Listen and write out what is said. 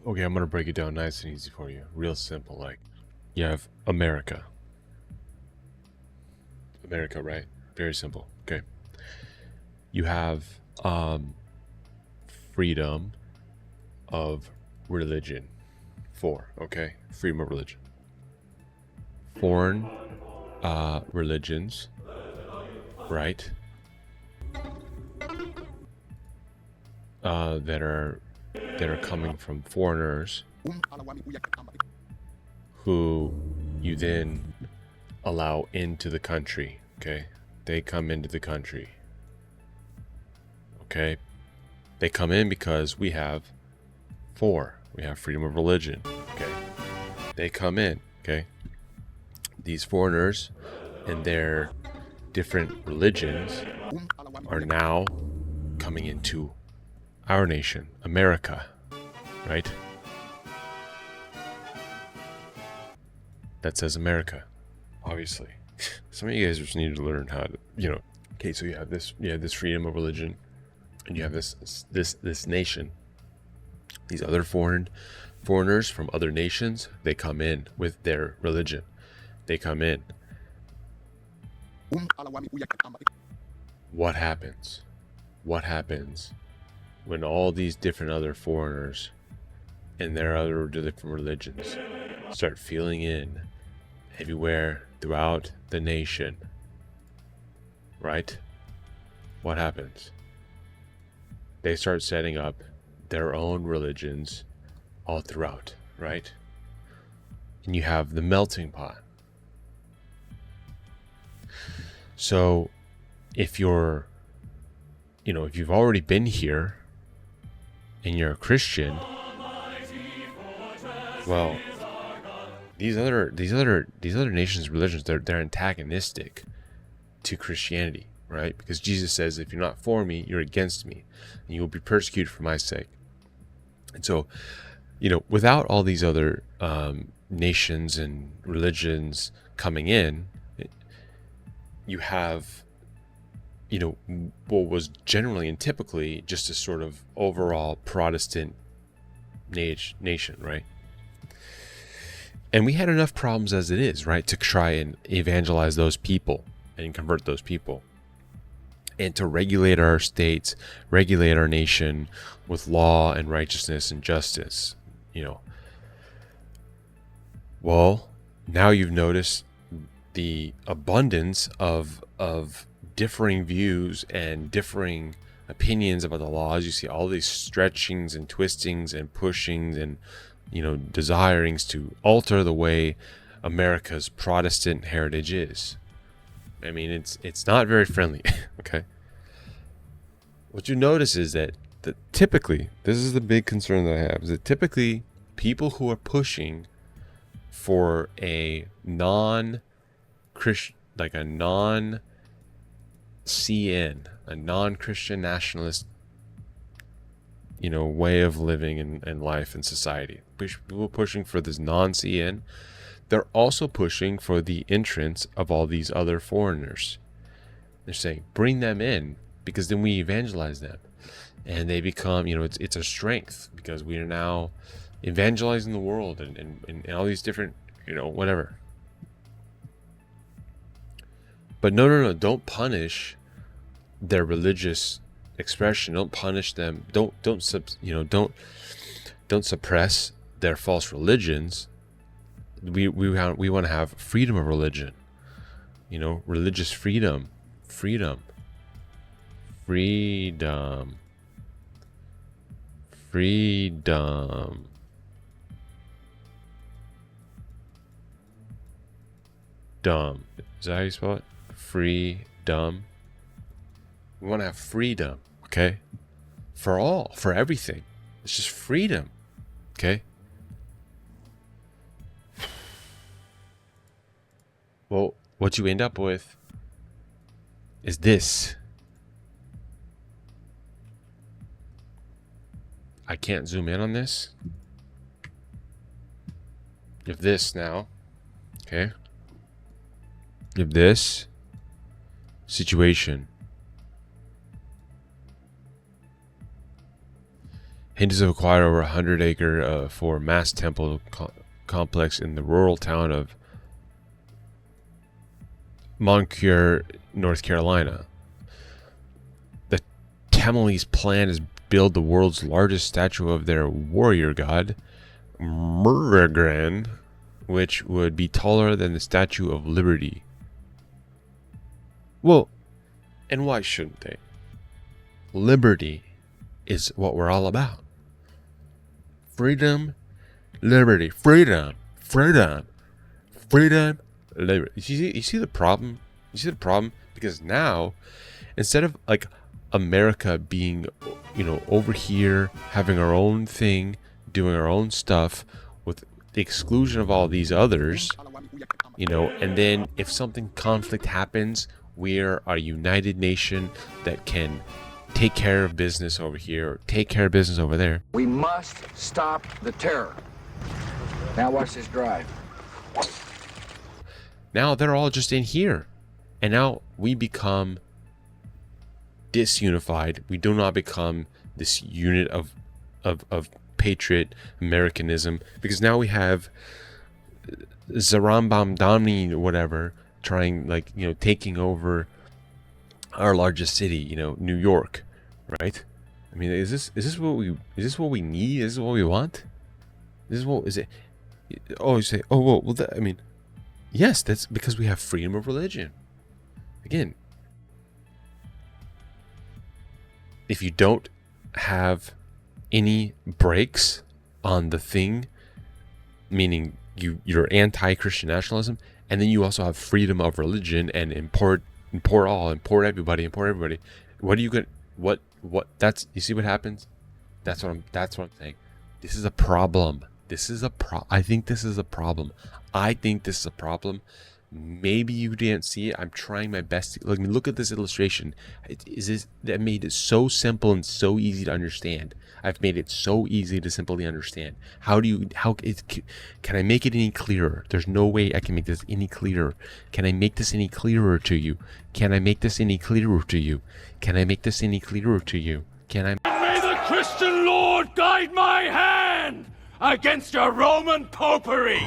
Okay, I'm gonna break it down nice and easy for you. Real simple. Like, you have America. America, right? Very simple. Okay. You have freedom of religion. Okay? Freedom of religion. Foreign religions, right? That are coming from foreigners who you then allow into the country. Okay, they come into the country. Okay, they come in because we have freedom of religion. Okay, they come in. Okay, these foreigners and their different religions are now coming into our nation, America, right? That says America, obviously. Some of you guys just need to learn how to, Okay, so you have this freedom of religion, and you have this nation. These other foreigners from other nations, they come in with their religion. They come in. What happens? What happens when all these different other foreigners and their other different religions start filling in everywhere throughout the nation, right? What happens? They start setting up their own religions all throughout, right? And you have the melting pot. So if you've already been here and you're a Christian, well, these other nations' religions, they're antagonistic to Christianity, right? Because Jesus says, if you're not for me, you're against me, and you will be persecuted for my sake. And so, without all these other nations and religions coming in, you have, what was generally and typically just a sort of overall Protestant nation, right? And we had enough problems as it is, right, to try and evangelize those people and convert those people, and to regulate our states, regulate our nation with law and righteousness and justice, Well, now you've noticed the abundance of differing views and differing opinions about the laws. You see all these stretchings and twistings and pushings and desirings to alter the way America's Protestant heritage is. I mean, it's not very friendly. Okay. What you notice is that typically, this is the big concern that I have, is that typically people who are pushing for a non-Christian, like a non-CN, a non-Christian nationalist, way of living and life and society. People pushing for this non-CN, they're also pushing for the entrance of all these other foreigners. They're saying, bring them in, because then we evangelize them. And they become, it's a strength, because we are now evangelizing the world and all these different, whatever. But no, don't punish their religious expression. Don't punish them. Don't suppress their false religions. We want to have freedom of religion. Religious freedom. Freedom. Dumb. Is that how you spell it? Freedom. We want to have freedom, okay? For everything. It's just freedom, okay? Well, what you end up with is this. I can't zoom in on this. You have this now, okay? You have this situation. Hindus have acquired over 100-acre for mass temple complex in the rural town of Moncure, North Carolina. The Tamils' plan is build the world's largest statue of their warrior god, Murugan, which would be taller than the Statue of Liberty. Well, and why shouldn't they? Liberty is what we're all about. Freedom, liberty, freedom, freedom, freedom, liberty. You see the problem? You see the problem? Because now, instead of like America being, over here having our own thing, doing our own stuff with the exclusion of all these others, and then if something conflict happens, we're a united nation that can take care of business over here or take care of business over there. We must stop the terror. Now watch this drive. Now they're all just in here. And now we become disunified. We do not become this unit of patriot Americanism, because now we have Zarambam Damni or whatever trying, taking over our largest city, New York, right? I mean, is this what we need? Is this what we want? This is what is it? Oh, you say, oh well, yes, that's because we have freedom of religion. Again, if you don't have any brakes on the thing, meaning you're anti-Christian nationalism, and then you also have freedom of religion and import everybody. What are you gonna what that's, you see what happens? That's what I'm saying. This is a problem. I think this is a problem. Maybe you didn't see it. I'm trying my best to look at this illustration. That made it so simple and so easy to understand. I've made it so easy to simply understand. Can I make it any clearer? There's no way I can make this any clearer. Can I make this any clearer to you? Can I make this any clearer to you? Can I make this any clearer to you? Can I? May the Christian Lord guide my hand against your Roman popery!